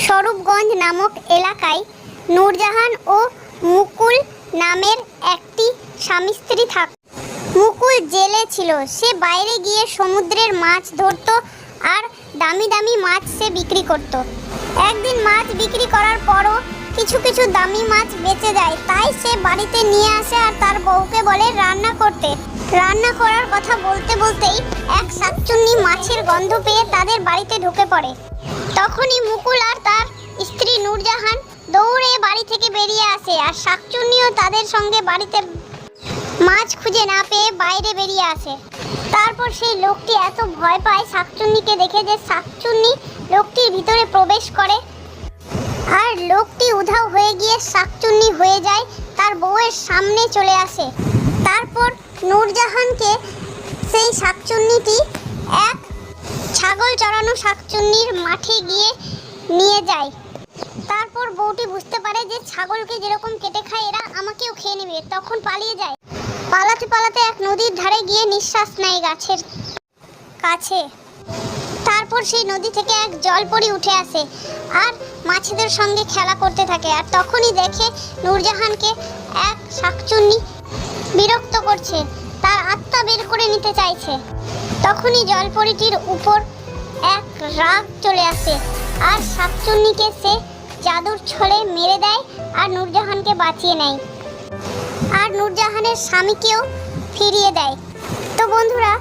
স্বরূপগঞ্জ নামক এলাকায় নূরজাহান ও মুকুল নামের একটি স্বামী স্ত্রী থাকত। মুকুল জেলে ছিল। সে বাইরে গিয়ে সমুদ্রের মাছ ধরত আর দামি দামি মাছ সে বিক্রি করত। একদিন মাছ বিক্রি করার পরও কিছু কিছু দামি মাছ বেঁচে যায়, তাই সে বাড়িতে নিয়ে আসে আর তার বউকে বলে রান্না করতে। রান্না করার কথা বলতে বলতেই এক শাকচুন্নি মাছের গন্ধ পেয়ে তাদের বাড়িতে ঢুকে পড়ে। তখনই মুকুল আর তার স্ত্রী নূরজাহান দৌড়ে বাড়ি থেকে বেরিয়ে আসে আর শাকচুন্নিও তাদের সঙ্গে বাড়িতে মাছ খুঁজে না পেয়ে বাইরে বেরিয়ে আসে। তারপর সেই লোকটি এত ভয় পায় শাকচুন্নিকে দেখে যে শাকচুন্নি লোকটির ভিতরে প্রবেশ করে আর লোকটি উধাও হয়ে গিয়ে শাকচুন্নি হয়ে যায়, তার বউয়ের সামনে চলে আসে। তারপর নূরজাহানকে সেই শাকচুন্নিটি এক ছাগল চড়ানো শাকচুন্নির মাঠে গিয়ে নিয়ে যায়। তারপর বউটি বুঝতে পারে যে ছাগলকে যেরকম কেটে খায় এরা আমাকেও খেয়ে নেবে, তখন পালিয়ে যায়। পালাতে পালাতে এক নদীর ধারে গিয়ে নিঃশ্বাস নেয় গাছের কাছে। তারপর সেই নদী থেকে এক জলপরি উঠে আসে আর মাছেদের সঙ্গে খেলা করতে থাকে। আর তখনই দেখে নূরজাহানকে এক শাকচুন্নি বিরক্ত করছে, তার আত্মা বের করে নিতে চাইছে। তখনই জলপরিটির উপর এক রাগ চলে আসে আর শাকচুন্নিকে সে জাদুর ছলে মেরে দেয় আর নূরজাহানকে বাঁচিয়ে নেয় আর নূরজাহানের স্বামীকেও ফিরিয়ে দেয়। তো বন্ধুরা,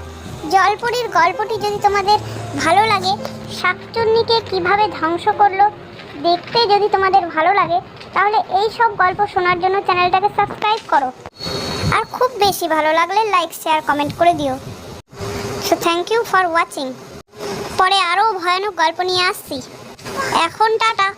জলপরির গল্পটি যদি তোমাদের ভালো লাগে, শাকচুন্নিকে কিভাবে ধ্বংস করলো দেখতে যদি তোমাদের ভালো লাগে, তাহলে এই সব গল্প শোনার জন্য চ্যানেলটাকে সাবস্ক্রাইব করো। আর খুব বেশি ভালো লাগলে লাইক শেয়ার কমেন্ট করে দিও। So thank you for watching. পরে আরও ভয়ানক গল্প নিয়ে আসছি। এখন টাটা।